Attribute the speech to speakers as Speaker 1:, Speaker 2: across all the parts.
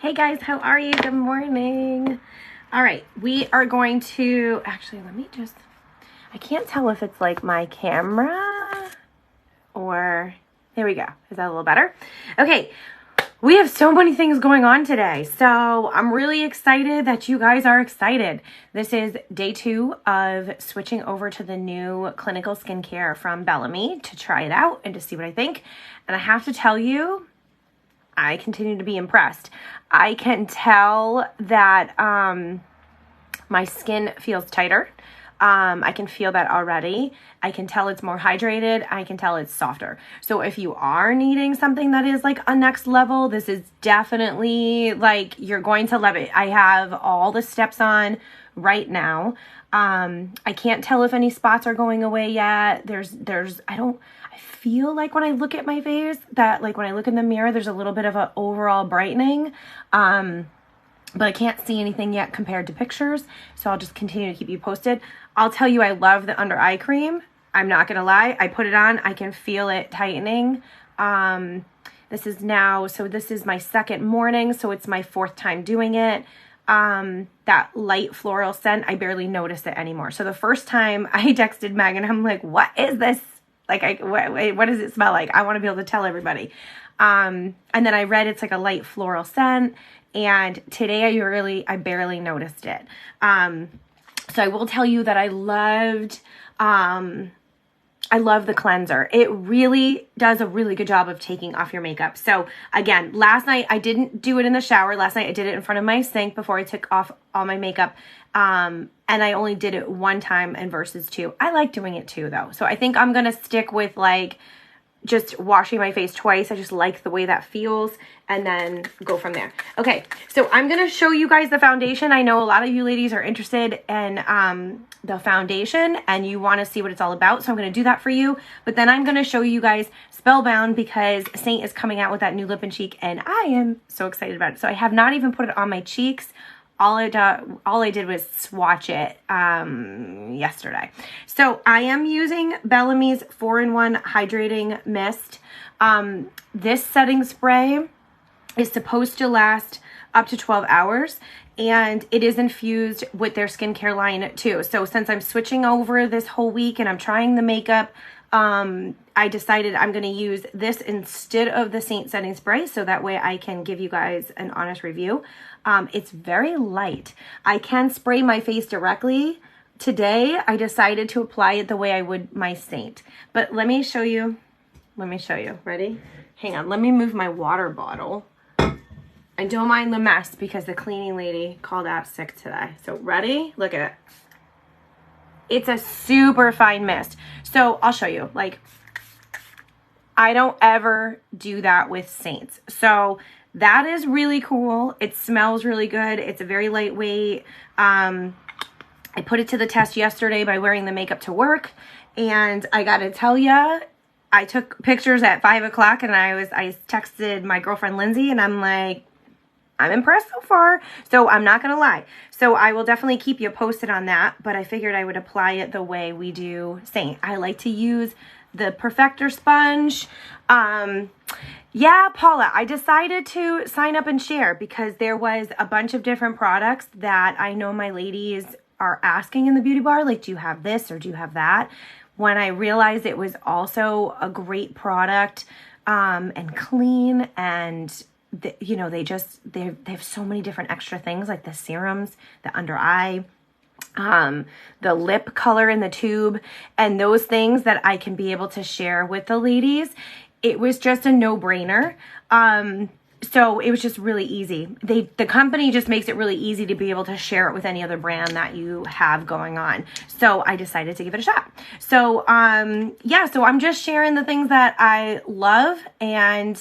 Speaker 1: Hey guys, how are you? Good morning. All right, we are going to, actually, I can't tell if it's like my camera or, there we go. Is that a little better? Okay, we have so many things going on today. So I'm really excited that you guys are excited. This is day 2 of switching over to the new clinical skincare from Bellame to try it out and to see what I think. And I have to tell you, I continue to be impressed. I can tell that my skin feels tighter. I can feel that already. I can tell it's more hydrated. I can tell it's softer. So if you are needing something that is like a next level, this is definitely like, you're going to love it. I have all the steps on right now. I can't tell if any spots are going away yet. I feel like when I look at my face that like when I look in the mirror, there's a little bit of an overall brightening. But I can't see anything yet compared to pictures. So I'll just continue to keep you posted. I'll tell you, I love the under eye cream. I'm not going to lie. I put it on. I can feel it tightening. This is my second morning. So it's my 4th time doing it. That light floral scent, I barely notice it anymore. So the first time I texted Megan, I'm like, what is this? Like, what does it smell like? I want to be able to tell everybody. And then I read it's like a light floral scent. And today I barely noticed it. So I will tell you that I love the cleanser. It really does a really good job of taking off your makeup. So again, last night I didn't do it in the shower. Last night I did it in front of my sink before I took off all my makeup. And I only did it 1 time and versus 2. I like doing it 2 though. So I think I'm going to stick with like just washing my face twice. I just like the way that feels, and then go from there. Okay, so I'm going to show you guys the foundation. I know a lot of you ladies are interested in the foundation and you want to see what it's all about. So I'm going to do that for you. But then I'm going to show you guys Spellbound because Seint is coming out with that new lip and cheek and I am so excited about it. So I have not even put it on my cheeks. All I did was swatch it yesterday. So I am using Bellame's 4-in-1 Hydrating Mist. This setting spray is supposed to last up to 12 hours. And it is infused with their skincare line too. So since I'm switching over this whole week and I'm trying the makeup, I decided I'm going to use this instead of the Seint setting spray. So that way I can give you guys an honest review. It's very light. I can spray my face directly. Today, I decided to apply it the way I would my Seint. But let me show you. Ready? Hang on. Let me move my water bottle. And don't mind the mess because the cleaning lady called out sick today. So ready? Look at it. It's a super fine mist. So I'll show you. Like, I don't ever do that with Seints. So that is really cool. It smells really good. It's a very lightweight. I put it to the test yesterday by wearing the makeup to work. And I got to tell ya, I took pictures at 5 o'clock and I texted my girlfriend Lindsay and I'm like, I'm impressed so far. So I'm not going to lie. So I will definitely keep you posted on that. But I figured I would apply it the way we do Seint. I like to use the Perfector sponge. Yeah, Paula, I decided to sign up and share because there was a bunch of different products that I know my ladies are asking in the beauty bar. Like, do you have this or do you have that? When I realized it was also a great product and clean and they have so many different extra things like the serums, the under eye, the lip color in the tube, and those things that I can be able to share with the ladies. It was just a no-brainer. So it was just really easy. The company just makes it really easy to be able to share it with any other brand that you have going on. So I decided to give it a shot. So, yeah, so I'm just sharing the things that I love and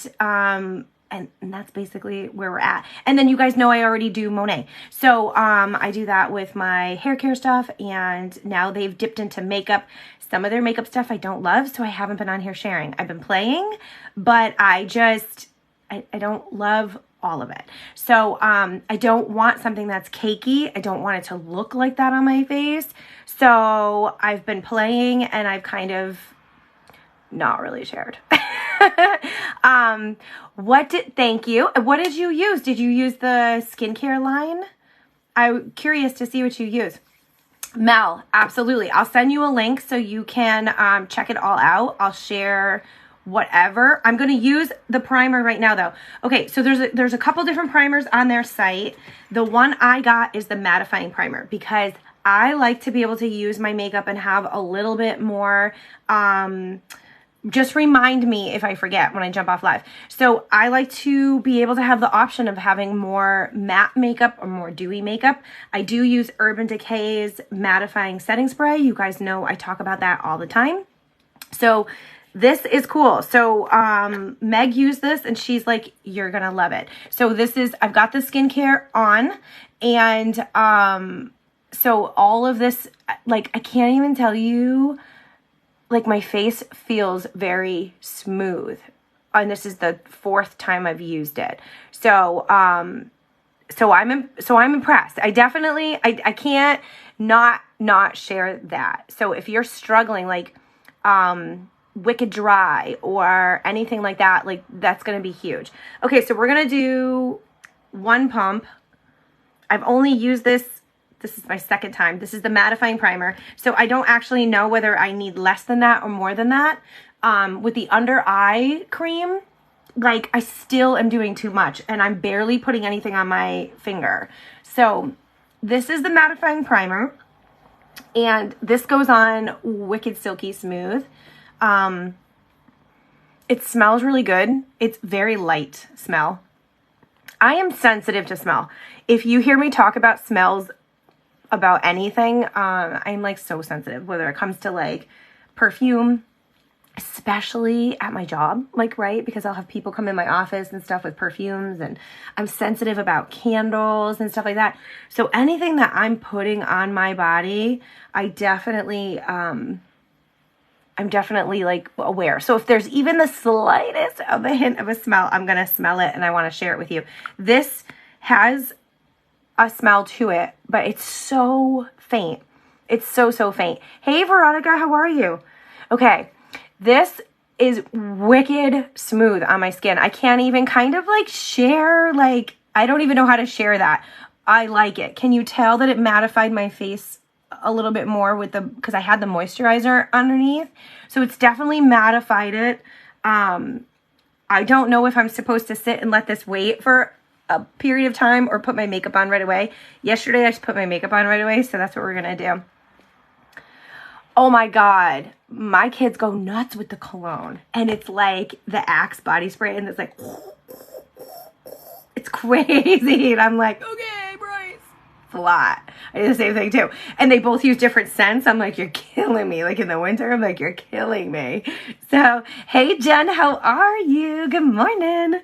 Speaker 1: that's basically where we're at. And then you guys know I already do Monet. So I do that with my hair care stuff, and now they've dipped into makeup. Some of their makeup stuff I don't love, so I haven't been on here sharing. I've been playing, but I don't love all of it. So I don't want something that's cakey. I don't want it to look like that on my face. So I've been playing and I've kind of not really shared. Thank you. What did you use? Did you use the skincare line? I'm curious to see what you use. Mel, absolutely. I'll send you a link so you can check it all out. I'll share whatever. I'm going to use the primer right now though. Okay, so there's a couple different primers on their site. The one I got is the mattifying primer because I like to be able to use my makeup and have a little bit more, just remind me if I forget when I jump off live. So I like to be able to have the option of having more matte makeup or more dewy makeup. I do use Urban Decay's mattifying setting spray. You guys know I talk about that all the time. So this is cool. So Meg used this and she's like, you're gonna love it. So I've got the skincare on, and so all of this, like, I can't even tell you, like, my face feels very smooth. And this is the 4th time I've used it. So I'm impressed. I definitely, I can't not share that. So if you're struggling, like, wicked dry or anything like that, like, that's going to be huge. Okay, so we're going to do 1 pump. I've only used this is my 2nd time. This is the mattifying primer. So I don't actually know whether I need less than that or more than that. With the under eye cream, like, I still am doing too much and I'm barely putting anything on my finger. So this is the mattifying primer and this goes on wicked silky smooth. It smells really good. It's very light smell. I am sensitive to smell. If you hear me talk about smells about anything, I'm like so sensitive, whether it comes to like perfume, especially at my job, like, right? Because I'll have people come in my office and stuff with perfumes, and I'm sensitive about candles and stuff like that. So anything that I'm putting on my body, I'm definitely like aware. So if there's even the slightest of a hint of a smell, I'm going to smell it and I want to share it with you. This has a smell to it, but it's so faint. It's so faint. Hey, Veronica, how are you? Okay, this is wicked smooth on my skin. I can't even kind of like share, like, I don't even know how to share that. I like it. Can you tell that it mattified my face a little bit more because I had the moisturizer underneath? So it's definitely mattified it. I don't know if I'm supposed to sit and let this wait for a period of time or put my makeup on right away. Yesterday I just put my makeup on right away, so that's what we're gonna do. Oh my God, my kids go nuts with the cologne, and it's like the Axe body spray, and it's like, it's crazy, and I'm like, okay, Bryce, it's a lot. I do the same thing too, and they both use different scents. I'm like, you're killing me. Like in the winter, I'm like, you're killing me. So, hey Jen, how are you? Good morning.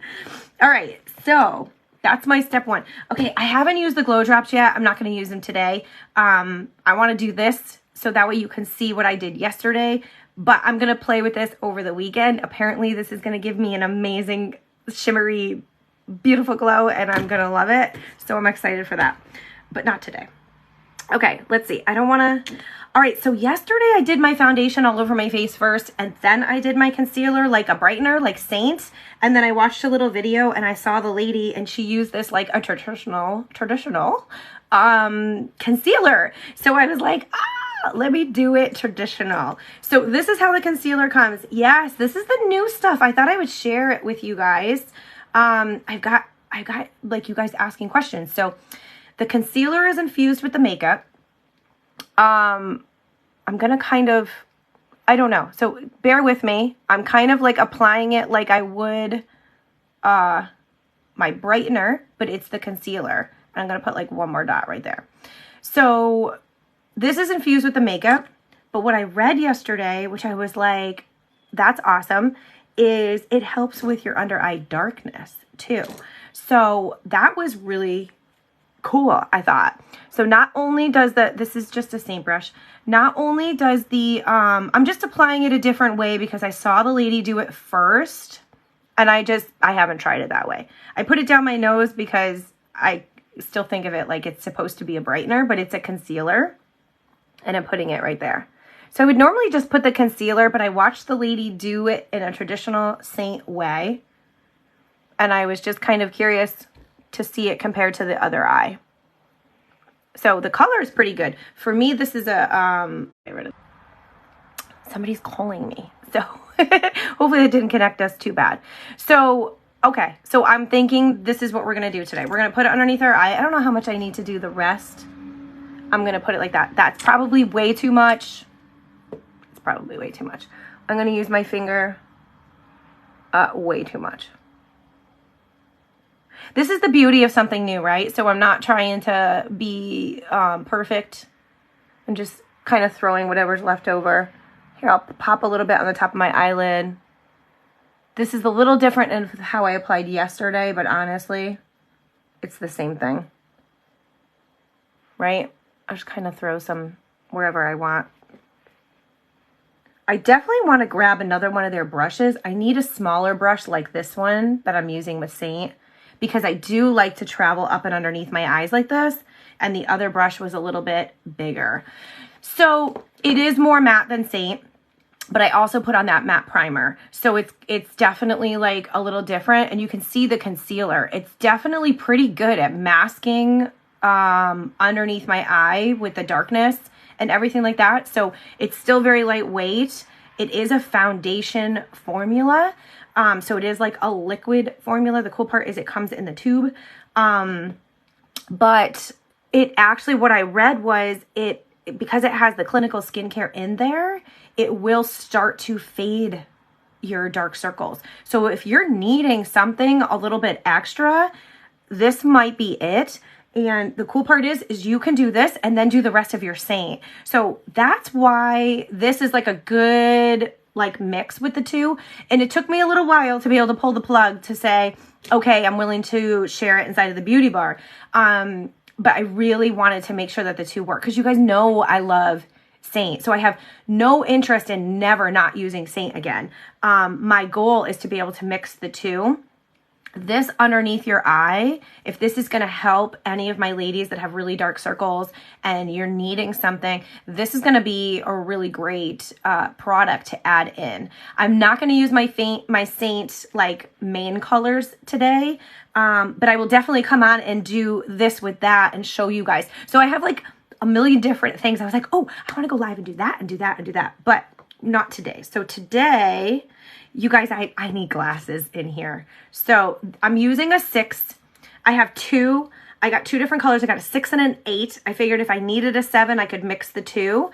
Speaker 1: All right, so that's my step 1. Okay, I haven't used the glow drops yet. I'm not going to use them today. I want to do this so that way you can see what I did yesterday, but I'm going to play with this over the weekend. Apparently, this is going to give me an amazing, shimmery, beautiful glow, and I'm going to love it. So I'm excited for that, but not today. Okay, let's see. I don't want to... All right, so yesterday I did my foundation all over my face first, and then I did my concealer, like a brightener, like Seint, and then I watched a little video, and I saw the lady, and she used this like a traditional concealer. So I was like, let me do it traditional. So this is how the concealer comes. Yes, this is the new stuff. I thought I would share it with you guys. I've got like you guys asking questions. So the concealer is infused with the makeup. I'm gonna kind of, I don't know. So bear with me. I'm kind of like applying it like I would my brightener, but it's the concealer. And I'm gonna put like one more dot right there. So this is infused with the makeup, but what I read yesterday, which I was like, that's awesome, is it helps with your under eye darkness too. So that was really cool, I thought. So not only does this is just a Seint brush, not only does the, I'm just applying it a different way because I saw the lady do it first, and I haven't tried it that way. I put it down my nose because I still think of it like it's supposed to be a brightener, but it's a concealer, and I'm putting it right there. So I would normally just put the concealer, but I watched the lady do it in a traditional Seint way. And I was just kind of curious to see it compared to the other eye. So the color is pretty good. For me, this is a, somebody's calling me. So hopefully it didn't connect us too bad. So, okay. So I'm thinking this is what we're going to do today. We're going to put it underneath our eye. I don't know how much I need to do the rest. I'm going to put it like that. That's probably way too much. It's probably way too much. I'm going to use my finger way too much. This is the beauty of something new, right? So I'm not trying to be perfect. I'm just kind of throwing whatever's left over. Here, I'll pop a little bit on the top of my eyelid. This is a little different in how I applied yesterday, but honestly, it's the same thing. Right? I'll just kind of throw some wherever I want. I definitely want to grab another one of their brushes. I need a smaller brush like this one that I'm using with Seint, because I do like to travel up and underneath my eyes like this, and the other brush was a little bit bigger. So it is more matte than Seint, but I also put on that matte primer. So it's definitely like a little different, and you can see the concealer. It's definitely pretty good at masking underneath my eye with the darkness and everything like that. So it's still very lightweight. It is a foundation formula. So it is like a liquid formula. The cool part is it comes in the tube. But it actually, what I read was because it has the clinical skincare in there, it will start to fade your dark circles. So if you're needing something a little bit extra, this might be it. And the cool part is you can do this and then do the rest of your Seint. So that's why this is like a good like mix with the two. And it took me a little while to be able to pull the plug to say, okay, I'm willing to share it inside of the beauty bar. But I really wanted to make sure that the two work, because you guys know I love Seint. So I have no interest in never not using Seint again. My goal is to be able to mix the two. This underneath your eye, if this is going to help any of my ladies that have really dark circles and you're needing something, this is going to be a really great product to add in. I'm not going to use my Seint like main colors today, but I will definitely come on and do this with that and show you guys. So I have like a million different things. I was like, oh, I want to go live and do that and do that and do that, but not today. So today, you guys, I need glasses in here. So I'm using a 6. I have 2. I got 2 different colors. I got a 6 and an 8. I figured if I needed a 7, I could mix the 2.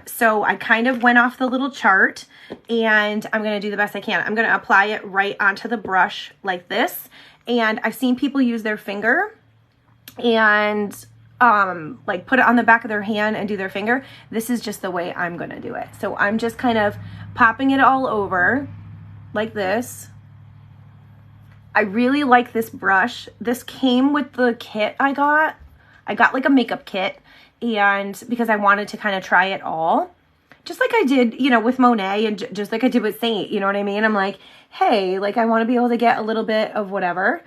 Speaker 1: So I kind of went off the little chart, and I'm going to do the best I can. I'm going to apply it right onto the brush like this. And I've seen people use their finger and like put it on the back of their hand and do their finger. This is just the way I'm going to do it. So I'm just kind of popping it all over like this. I really like this brush. This came with the kit I got. I got like a makeup kit, and because I wanted to kind of try it all, just like I did, you know, with Monet, and just like I did with Seint, you know what I mean? I'm like, hey, like I want to be able to get a little bit of whatever.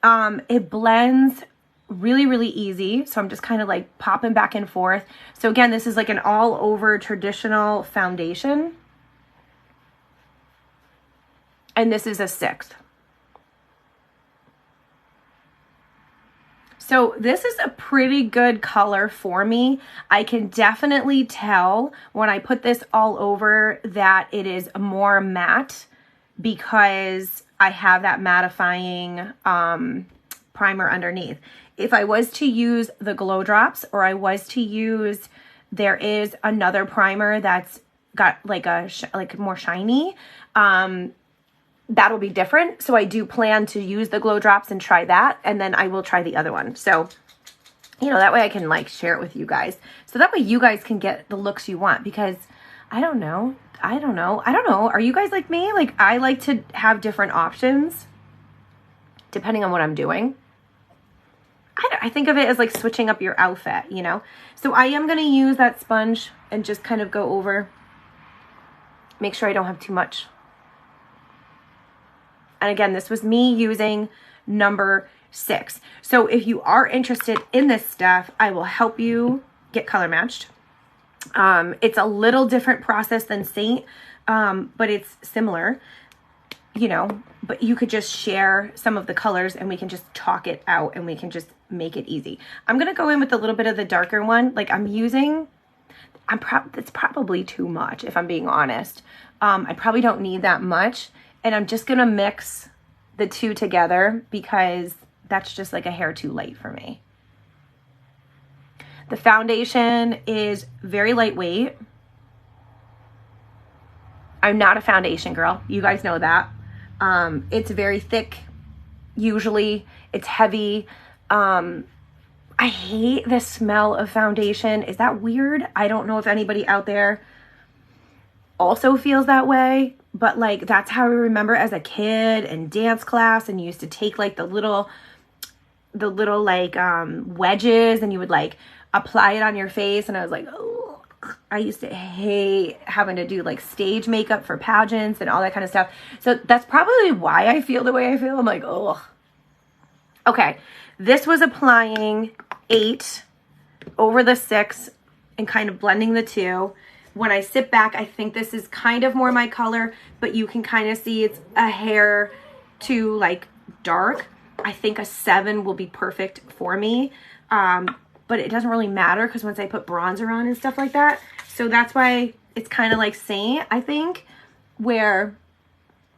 Speaker 1: It blends really, really easy. So I'm just kind of like popping back and forth. So again, this is like an all over traditional foundation. And this is a 6. So this is a pretty good color for me. I can definitely tell when I put this all over that it is more matte, because I have that mattifying primer underneath. If I was to use the Glow Drops, or I was to use, there is another primer that's got like a more shiny, that'll be different. So I do plan to use the Glow Drops and try that, and then I will try the other one. So, you know, that way I can like share it with you guys. So that way you guys can get the looks you want, because I don't know. Are you guys like me? Like, I like to have different options depending on what I'm doing. I think of it as like switching up your outfit, you know? So I am going to use that sponge and just kind of go over, make sure I don't have too much. And again, this was me using number 6. So if you are interested in this stuff, I will help you get color matched. It's a little different process than Seint, but it's similar, you know, but you could just share some of the colors and we can just talk it out and we can just make it easy. I'm going to go in with a little bit of the darker one. Like it's probably too much if I'm being honest. I probably don't need that much. And I'm just going to mix the two together because that's just like a hair too light for me. The foundation is very lightweight. I'm not a foundation girl. You guys know that. It's very thick. Usually it's heavy. I hate the smell of foundation. Is that weird? I don't know if anybody out there also feels that way, but like that's how I remember as a kid in dance class, and you used to take like the little like wedges and you would like apply it on your face, and I was like, oh, I used to hate having to do like stage makeup for pageants and all that kind of stuff. So that's probably why I feel the way I feel. I'm like, oh. Okay, this was applying 8 over the 6 and kind of blending the two. When I sit back, I think this is kind of more my color, but you can kind of see it's a hair too like dark. I think a 7 will be perfect for me. But it doesn't really matter because once I put bronzer on and stuff like that. So that's why it's kind of like Seint, I think, where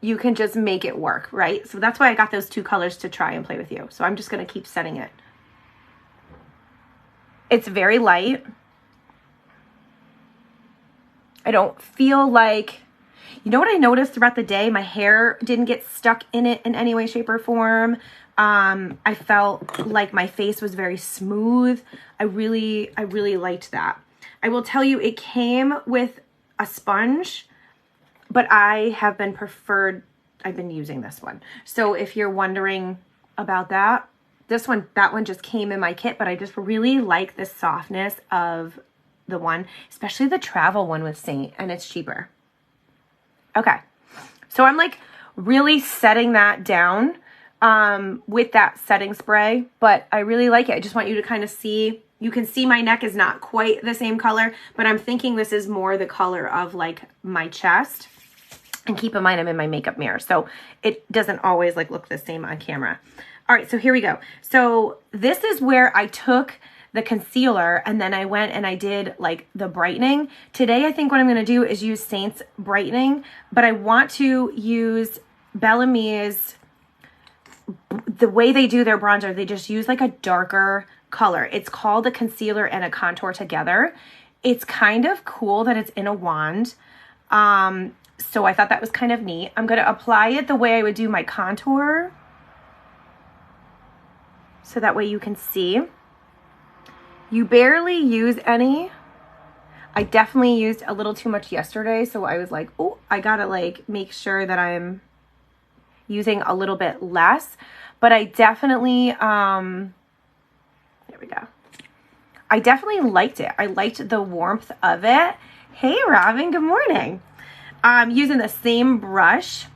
Speaker 1: you can just make it work, right? So that's why I got those 2 colors to try and play with you. So I'm just going to keep setting it. It's very light. I don't feel like, you know what I noticed throughout the day? My hair didn't get stuck in it in any way, shape, or form. I felt like my face was very smooth. I really liked that. I will tell you, it came with a sponge, but I've been using this one. So if you're wondering about that, that one just came in my kit, but I just really like the softness of the one, especially the travel one with Seint, and it's cheaper. Okay. So I'm like really setting that down with that setting spray, but I really like it. I just want you to kind of see, you can see my neck is not quite the same color, but I'm thinking this is more the color of like my chest. And keep in mind, I'm in my makeup mirror, so it doesn't always like look the same on camera. All right, so here we go. So this is where I took the concealer and then I went and I did like the brightening. Today, I think what I'm going to do is use Seint's brightening, but I want to use Bellame's. The way they do their bronzer, they just use like a darker color. It's called a concealer and a contour together. It's kind of cool that it's in a wand. So I thought that was kind of neat. I'm going to apply it the way I would do my contour. So that way you can see. You barely use any. I definitely used a little too much yesterday. So I was like, oh, I got to like make sure that I'm using a little bit less, but I definitely, there we go. I definitely liked it. I liked the warmth of it. Hey, Robin, good morning. I'm using the same brush.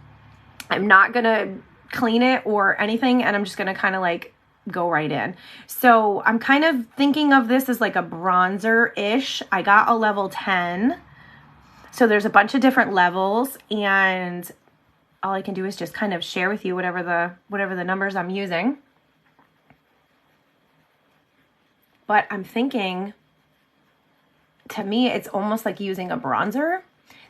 Speaker 1: I'm not going to clean it or anything, and I'm just going to kind of like go right in. So I'm kind of thinking of this as like a bronzer-ish. I got a level 10. So there's a bunch of different levels, and all I can do is just kind of share with you whatever the numbers I'm using. But I'm thinking, to me, it's almost like using a bronzer.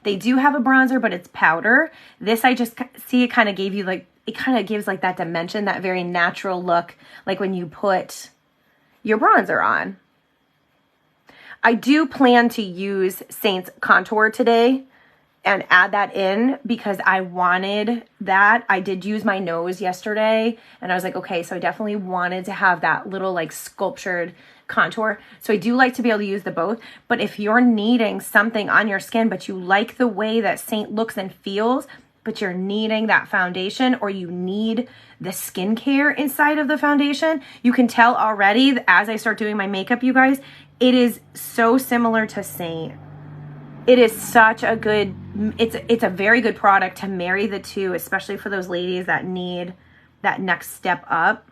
Speaker 1: They do have a bronzer, but it's powder. This, I just see it kind of gave you like, it kind of gives like that dimension, that very natural look, like when you put your bronzer on. I do plan to use Seint's contour today and add that in because I wanted that. I did use my nose yesterday and I was like, okay, so I definitely wanted to have that little like sculptured contour. So I do like to be able to use the both, but if you're needing something on your skin, but you like the way that Seint looks and feels, but you're needing that foundation or you need the skincare inside of the foundation, you can tell already as I start doing my makeup, you guys, it is so similar to Seint. It is such a good, it's a very good product to marry the two, especially for those ladies that need that next step up.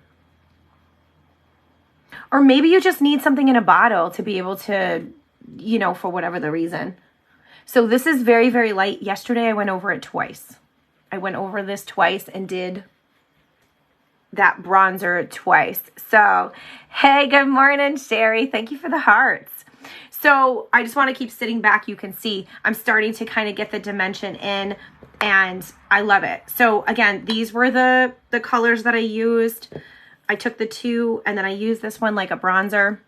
Speaker 1: Or maybe you just need something in a bottle to be able to you know, for whatever the reason. So this is very, very light. Yesterday I went over it twice. I went over this twice and did that bronzer twice. So, hey, good morning, Sherry. Thank you for the hearts. So I just want to keep sitting back. You can see I'm starting to kind of get the dimension in, and I love it. So again, these were the colors that I used. I took the two, and then I used this one like a bronzer.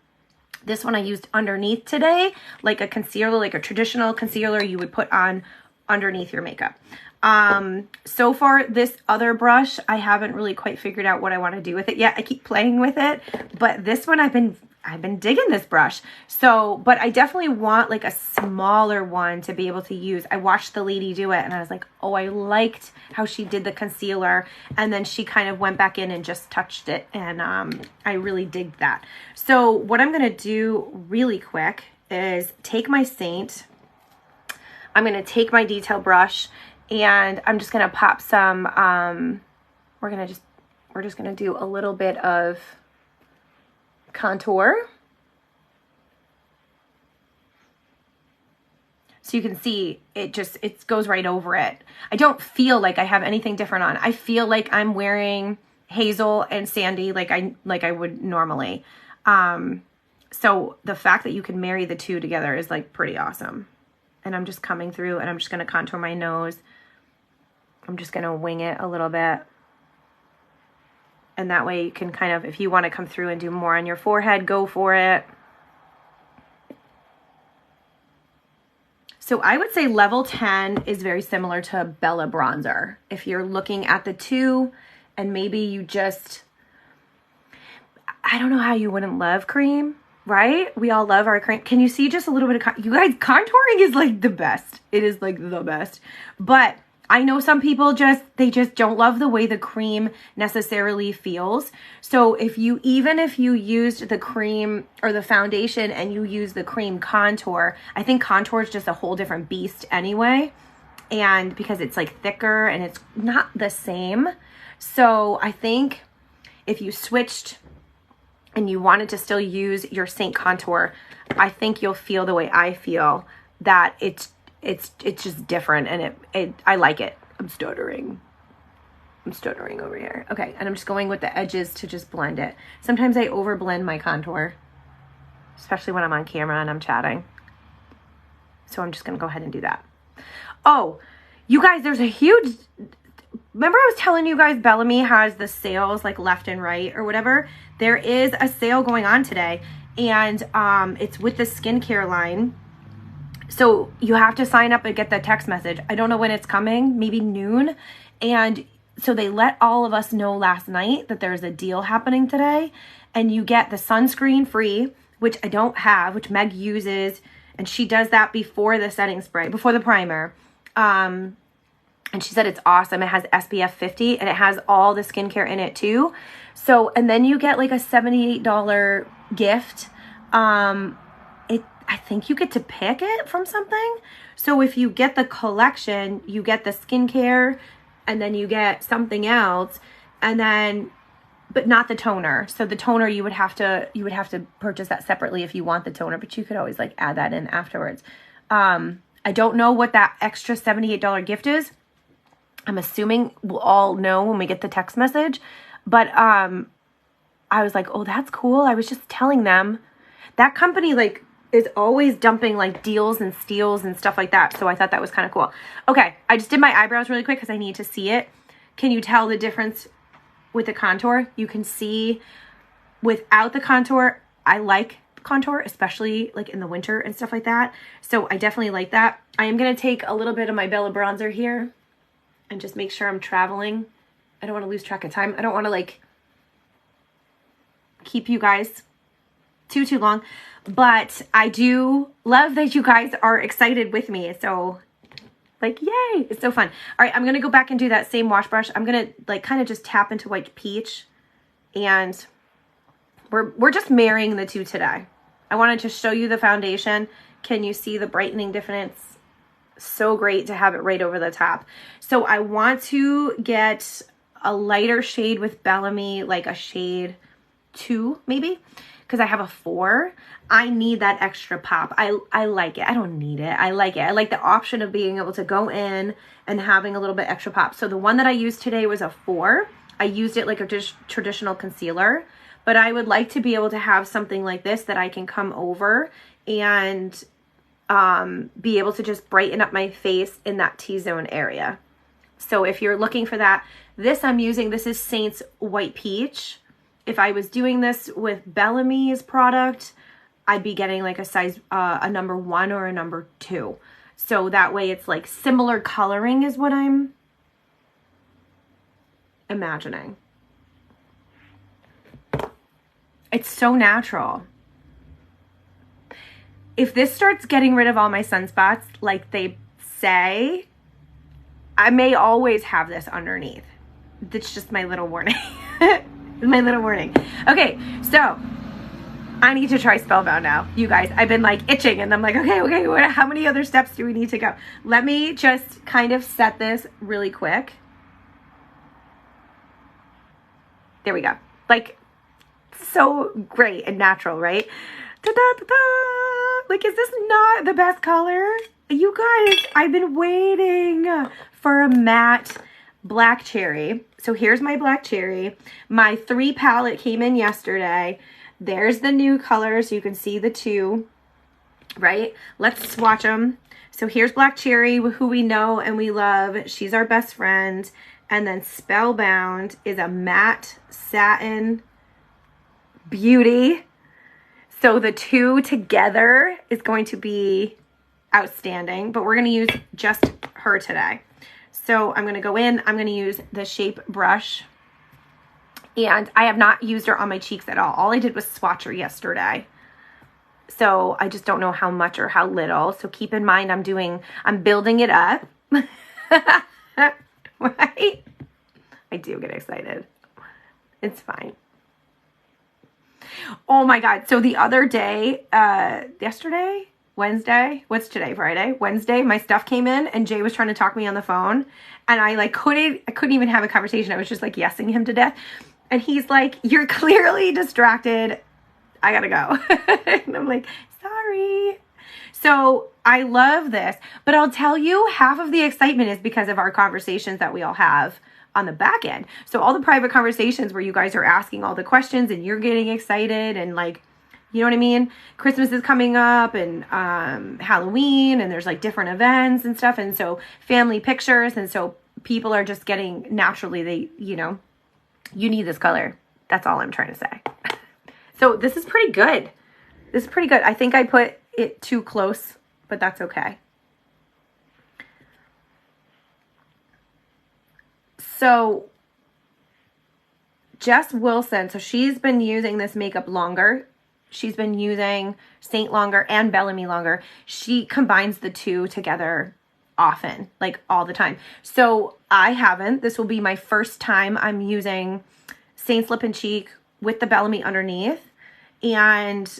Speaker 1: This one I used underneath today, like a concealer, like a traditional concealer you would put on underneath your makeup. So far, this other brush, I haven't really quite figured out what I want to do with it yet. I keep playing with it, but this one I've been digging this brush. So, but I definitely want like a smaller one to be able to use. I watched the lady do it and I was like, oh, I liked how she did the concealer, and then she kind of went back in and just touched it, and I really digged that. So what I'm going to do really quick is take my Seint. I'm going to take my detail brush, and I'm just going to pop some, we're just going to do a little bit of contour. So you can see it goes right over it. I don't feel like I have anything different on. I feel like I'm wearing Hazel and Sandy like I would normally. So the fact that you can marry the two together is like pretty awesome. And I'm just coming through, and I'm just going to contour my nose. I'm just going to wing it a little bit. And that way you can kind of, if you want to come through and do more on your forehead, go for it. So I would say level 10 is very similar to Bella bronzer. If you're looking at the two, and maybe you just, I don't know how you wouldn't love cream, right? We all love our cream. Can you see just a little bit of, you guys, contouring is like the best. It is like the best. But I know some people they just don't love the way the cream necessarily feels. So even if you used the cream or the foundation and you use the cream contour, I think contour is just a whole different beast anyway. And because it's like thicker and it's not the same. So I think if you switched and you wanted to still use your Seint contour, I think you'll feel the way I feel, that it's just different, and I like it. I'm stuttering over here. Okay, and I'm just going with the edges to just blend it. Sometimes I over blend my contour, especially when I'm on camera and I'm chatting. So I'm just gonna go ahead and do that. Oh, you guys, there's a huge, remember I was telling you guys Bellame has the sales like left and right or whatever? There is a sale going on today, and it's with the skincare line. So you have to sign up and get the text message. I don't know when it's coming, maybe noon. And so they let all of us know last night that there's a deal happening today, and you get the sunscreen free, which I don't have, which Meg uses, and she does that before the setting spray, before the primer. And she said it's awesome. It has SPF 50 and it has all the skincare in it too. So, and then you get like a $78 gift. I think you get to pick it from something. So if you get the collection, you get the skincare, and then you get something else, and then, but not the toner. So the toner you would have to purchase that separately if you want the toner, but you could always like add that in afterwards. I don't know what that extra $78 gift is. I'm assuming we'll all know when we get the text message, but I was like, oh, that's cool. I was just telling them that company like is always dumping like deals and steals and stuff like that. So I thought that was kind of cool. Okay, I just did my eyebrows really quick because I need to see it. Can you tell the difference with the contour? You can see without the contour, I like contour, especially like in the winter and stuff like that. So I definitely like that. I am going to take a little bit of my Bella bronzer here and just make sure I'm traveling. I don't want to lose track of time. I don't want to like keep you guys too long, but I do love that you guys are excited with me. So like, yay, it's so fun. All right, I'm going to go back and do that same wash brush. I'm going to like kind of just tap into white peach, and we're just marrying the two today. I wanted to show you the foundation. Can you see the brightening difference? So great to have it right over the top. So I want to get a lighter shade with Bellame, like a shade 2 maybe, because I have a 4. I need that extra pop. I like it. I don't need it. I like it. I like the option of being able to go in and having a little bit extra pop. So the one that I used today was a 4. I used it like a traditional concealer, but I would like to be able to have something like this that I can come over and be able to just brighten up my face in that T-zone area. So if you're looking for that, this I'm using, this is Seint's White Peach. If I was doing this with Bellame's product, I'd be getting like a size, a number 1 or a number 2. So that way it's like similar coloring is what I'm imagining. It's so natural. If this starts getting rid of all my sunspots, like they say, I may always have this underneath. That's just my little warning. My little warning. Okay, so I need to try Spellbound now. You guys, I've been like itching and I'm like, okay, how many other steps do we need to go? Let me just kind of set this really quick. There we go. Like, so great and natural, right? Ta-da-ta-da! Like, is this not the best color? You guys, I've been waiting for a matte black cherry. So here's my black cherry. My 3 palette came in yesterday. There's the new color, so you can see the 2, right? Let's swatch them. So here's black cherry, who we know and we love. She's our best friend. And then Spellbound is a matte satin beauty. So the 2 together is going to be outstanding, but we're going to use just her today. So I'm going to go in, I'm going to use the Shape brush, and I have not used her on my cheeks at all. All I did was swatch her yesterday. So I just don't know how much or how little. So keep in mind, I'm building it up. Right? I do get excited. It's fine. Oh my God. So the other day, yesterday, Wednesday, what's today, Friday? Wednesday, my stuff came in and Jay was trying to talk to me on the phone and I couldn't even have a conversation. I was just like yesing him to death. And he's like, you're clearly distracted. I gotta go. And I'm like, sorry. So I love this, but I'll tell you, half of the excitement is because of our conversations that we all have on the back end. So all the private conversations where you guys are asking all the questions and you're getting excited and like, you know what I mean? Christmas is coming up and Halloween and there's like different events and stuff. And so family pictures. And so people are just getting naturally, you need this color. That's all I'm trying to say. So this is pretty good. This is pretty good. I think I put it too close, but that's okay. So Jess Wilson, so she's been using this makeup longer. She's been using Seint longer and Bellame longer. She combines the 2 together often, like all the time. So I haven't. This will be my first time I'm using Seint's Lip and Cheek with the Bellame underneath. And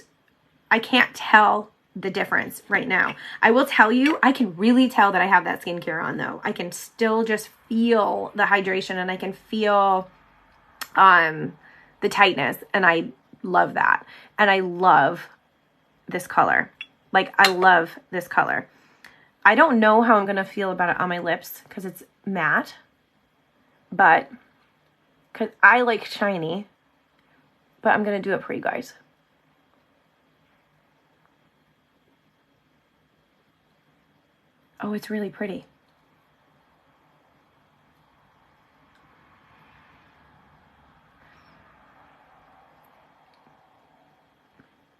Speaker 1: I can't tell the difference right now. I will tell you, I can really tell that I have that skincare on though. I can still just feel the hydration and I can feel the tightness, and I love that. And I love this color. Like, I love this color. I don't know how I'm going to feel about it on my lips because it's matte, but because I like shiny, but I'm going to do it for you guys. Oh, it's really pretty.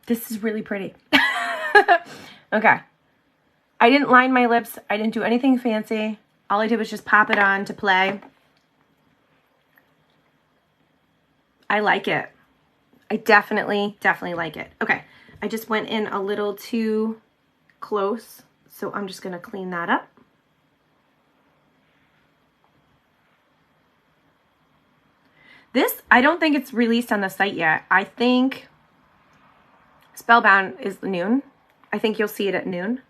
Speaker 1: This is really pretty. Okay. I didn't line my lips. I didn't do anything fancy. All I did was just pop it on to play. I like it. I definitely like it. Okay. I just went in a little too close, so I'm just going to clean that up. This, I don't think it's released on the site yet. I think Spellbound is noon. I think you'll see it at noon.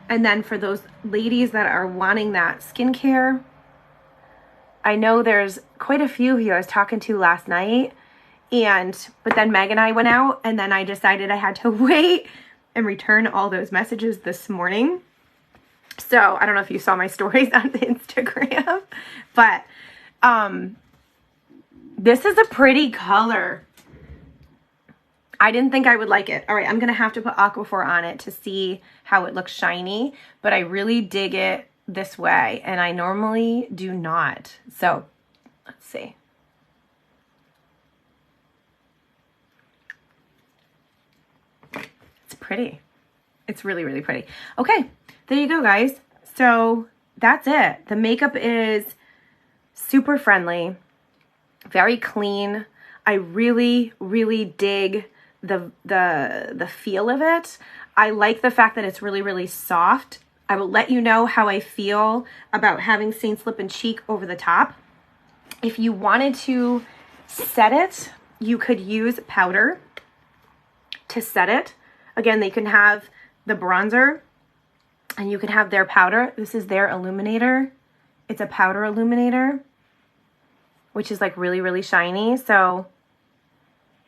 Speaker 1: And then for those ladies that are wanting that skincare, I know there's quite a few of you I was talking to last night, but then Meg and I went out, and then I decided I had to wait and return all those messages this morning. So I don't know if you saw my stories on Instagram, but this is a pretty color. I didn't think I would like it. All right, I'm going to have to put Aquaphor on it to see how it looks shiny, but I really dig it this way, and I normally do not. So let's see. It's pretty. It's really, really pretty. Okay, there you go, guys. So that's it. The makeup is super friendly, very clean. I really, really dig the feel of it. I like the fact that it's really, really soft. I will let you know how I feel about having Seint's Lip and Cheek over the top. If you wanted to set it, you could use powder to set it. Again, they can have the bronzer and you can have their powder. This is their illuminator. It's a powder illuminator, which is like really, really shiny. So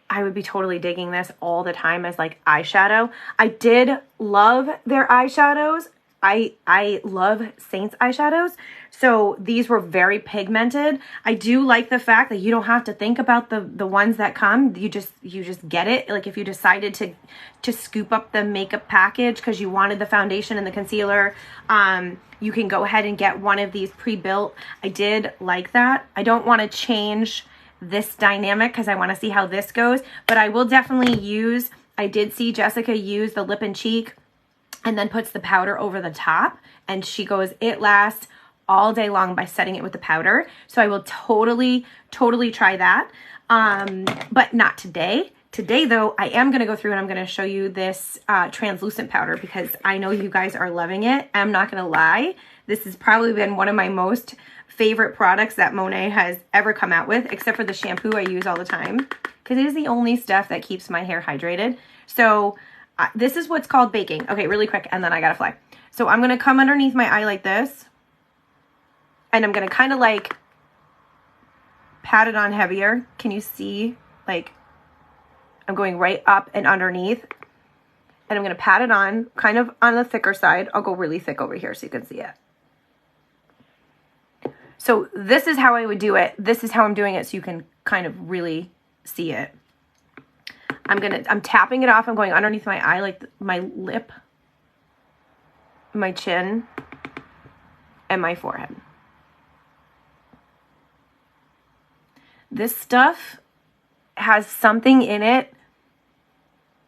Speaker 1: I would be totally digging this all the time as like eyeshadow. I did love their eyeshadows. I love Seint's eyeshadows. So these were very pigmented. I do like the fact that you don't have to think about the ones that come. You just get it. Like if you decided to scoop up the makeup package because you wanted the foundation and the concealer, you can go ahead and get one of these pre-built. I did like that. I don't want to change this dynamic because I want to see how this goes, but I will definitely use, I did see Jessica use the lip and cheek and then puts the powder over the top, and she goes, it lasts all day long by setting it with the powder. So I will totally try that, but not today. Today though, I am going to go through and I'm going to show you this translucent powder because I know you guys are loving it. I'm not going to lie, this has probably been one of my most favorite products that Monet has ever come out with, except for the shampoo I use all the time because it is the only stuff that keeps my hair hydrated. So this is what's called baking. Okay, really quick, and then I gotta fly. So I'm gonna come underneath my eye like this, and I'm gonna kind of like pat it on heavier. Can you see? Like I'm going right up and underneath, and I'm gonna pat it on kind of on the thicker side. I'll go really thick over here so you can see it. So this is how I would do it. This is how I'm doing it so you can kind of really see it. I'm tapping it off. I'm going underneath my eye, like my lip, my chin, and my forehead. This stuff has something in it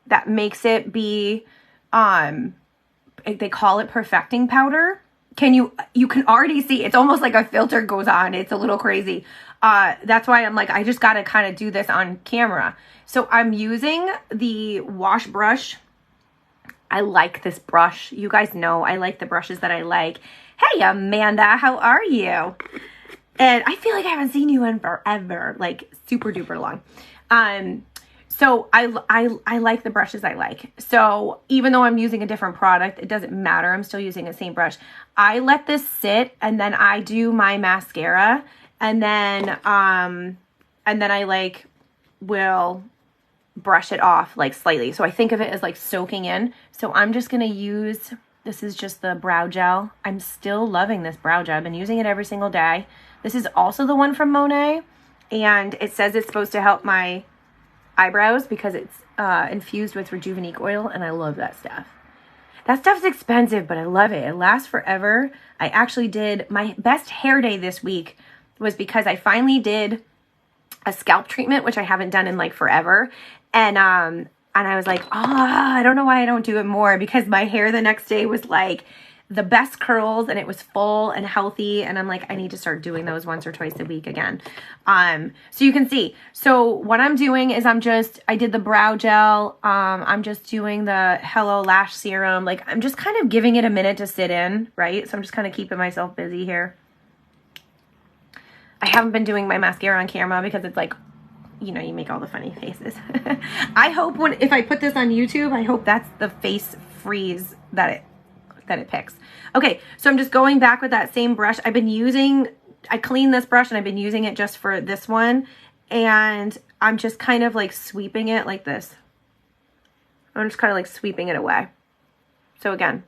Speaker 1: that makes it be, they call it perfecting powder. You can already see, it's almost like a filter goes on. It's a little crazy. That's why I'm like, I just got to kind of do this on camera. So I'm using the wash brush. I like this brush. You guys know I like the brushes that I like. Hey, Amanda, how are you? And I feel like I haven't seen you in forever, like super duper long. So I like the brushes I like. So even though I'm using a different product, it doesn't matter. I'm still using the same brush. I let this sit and then I do my mascara and then I like will brush it off like slightly. So I think of it as like soaking in. So I'm just going to use, this is just the brow gel. I'm still loving this brow gel. I've been using it every single day. This is also the one from Monet, and it says it's supposed to help my eyebrows because it's infused with Rejuvenate oil, and I love that stuff. That stuff's expensive, but I love it. It lasts forever. I actually did, my best hair day this week was because I finally did a scalp treatment, which I haven't done in like forever. And I was like, I don't know why I don't do it more, because my hair the next day was like the best curls and it was full and healthy. And I'm like, I need to start doing those once or twice a week again. So you can see, so what I'm doing is I did the brow gel. I'm just doing the Hello Lash Serum. Like I'm just kind of giving it a minute to sit in, right? So I'm just kind of keeping myself busy here. I haven't been doing my mascara on camera because it's like, you know, you make all the funny faces. I hope if I put this on YouTube, I hope that's the face freeze that it picks. Okay, so I'm just going back with that same brush. I've been using I cleaned this brush and I've been using it just for this one. And I'm just kind of like sweeping it like this. I'm just kind of like sweeping it away. So again,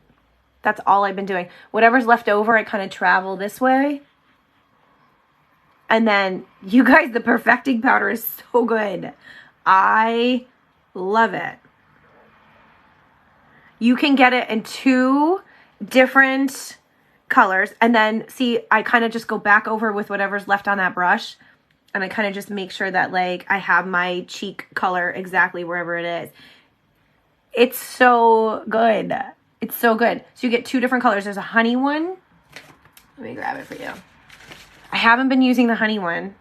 Speaker 1: that's all I've been doing. Whatever's left over, I kind of travel this way. And then, you guys, the perfecting powder is so good. I love it. You can get it in 2 different colors. And then, see, I kind of just go back over with whatever's left on that brush. And I kind of just make sure that, like, I have my cheek color exactly wherever it is. It's so good. It's so good. So you get 2 different colors. There's a honey one. Let me grab it for you. I haven't been using the honey one,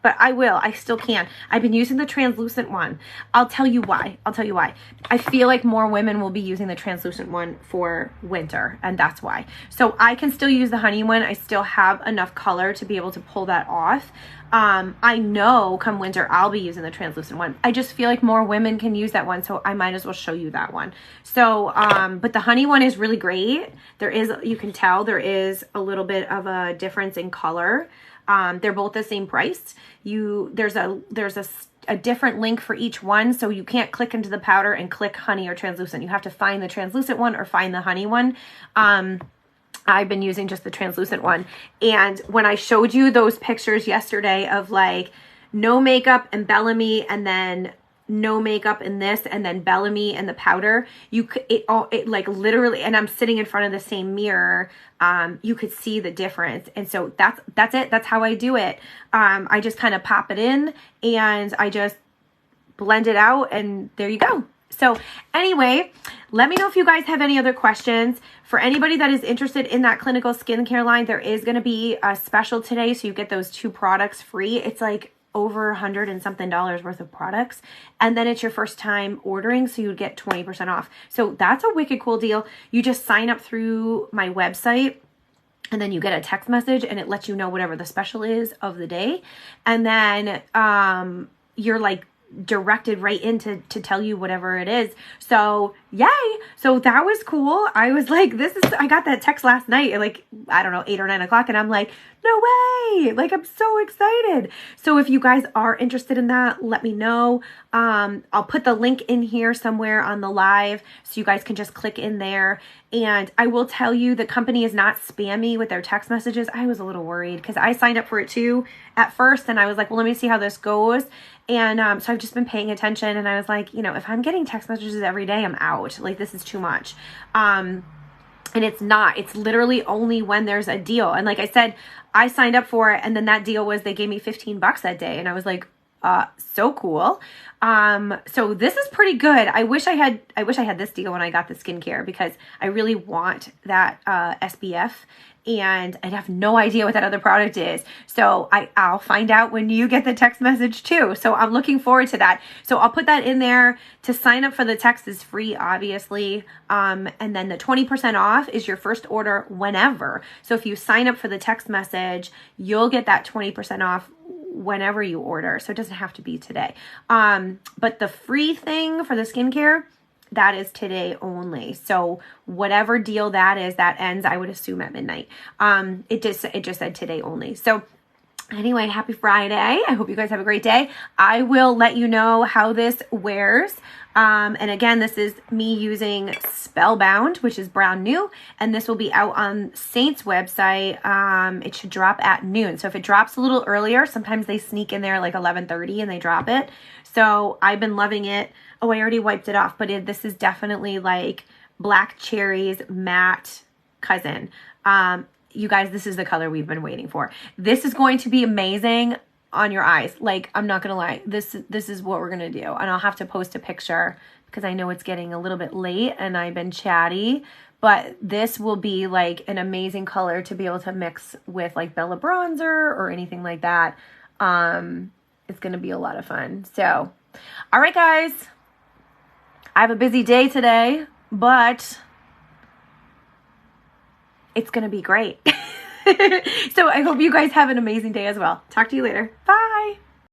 Speaker 1: but I will. I still can. I've been using the translucent one. I'll tell you why. I'll tell you why. I feel like more women will be using the translucent one for winter, and that's why. So I can still use the honey one. I still have enough color to be able to pull that off. I know come winter I'll be using the translucent one. I just feel like more women can use that one, so I might as well show you that one. So, but the honey one is really great. There is, you can tell there is a little bit of a difference in color. They're both the same price. There's a different link for each one, so you can't click into the powder and click honey or translucent. You have to find the translucent one or find the honey one. I've been using just the translucent one. And when I showed you those pictures yesterday of like no makeup and Bellame and then no makeup in this and then Bellame and the powder, it like literally, and I'm sitting in front of the same mirror, you could see the difference. And so that's it. That's how I do it. I just kind of pop it in and I just blend it out and there you go. So anyway, let me know if you guys have any other questions. For anybody that is interested in that clinical skincare line, there is going to be a special today. So you get those 2 products free. It's like over $100 and something worth of products. And then it's your first time ordering. So you would get 20% off. So that's a wicked cool deal. You just sign up through my website and then you get a text message and it lets you know whatever the special is of the day. And then you're like directed right into to tell you whatever it is. So yay. So that was cool. I was like, I got that text last night at like, I don't know, 8 or 9 o'clock. And I'm like, no way. Like, I'm so excited. So if you guys are interested in that, let me know. I'll put the link in here somewhere on the live so you guys can just click in there. And I will tell you, the company is not spammy with their text messages. I was a little worried because I signed up for it too at first. And I was like, well, let me see how this goes. And so I've just been paying attention and I was like, you know, if I'm getting text messages every day, I'm out. Like, this is too much. And it's not. It's literally only when there's a deal. And like I said, I signed up for it and then that deal was they gave me $15 that day. And I was like, so cool. So this is pretty good. I wish I had this deal when I got the skincare because I really want that SPF. And I'd have no idea what that other product is. So I'll find out when you get the text message too. So I'm looking forward to that. So I'll put that in there. To sign up for the text is free, obviously. And then the 20% off is your first order whenever. So if you sign up for the text message, you'll get that 20% off whenever you order. So it doesn't have to be today. But the free thing for the skincare, that is today only. So whatever deal that is, that ends, I would assume, at midnight. It just said today only. So anyway, happy Friday. I hope you guys have a great day. I will let you know how this wears. And again, this is me using Spellbound, which is brand new. And this will be out on Seint's website. It should drop at noon. So if it drops a little earlier, sometimes they sneak in there like 11:30 and they drop it. So I've been loving it. Oh, I already wiped it off, but this is definitely like Black Cherry's matte cousin. You guys, this is the color we've been waiting for. This is going to be amazing on your eyes. Like, I'm not going to lie. This is what we're going to do. And I'll have to post a picture because I know it's getting a little bit late and I've been chatty. But this will be like an amazing color to be able to mix with like Bella Bronzer or anything like that. It's going to be a lot of fun. So, all right, guys. I have a busy day today, but it's going to be great. So I hope you guys have an amazing day as well. Talk to you later. Bye.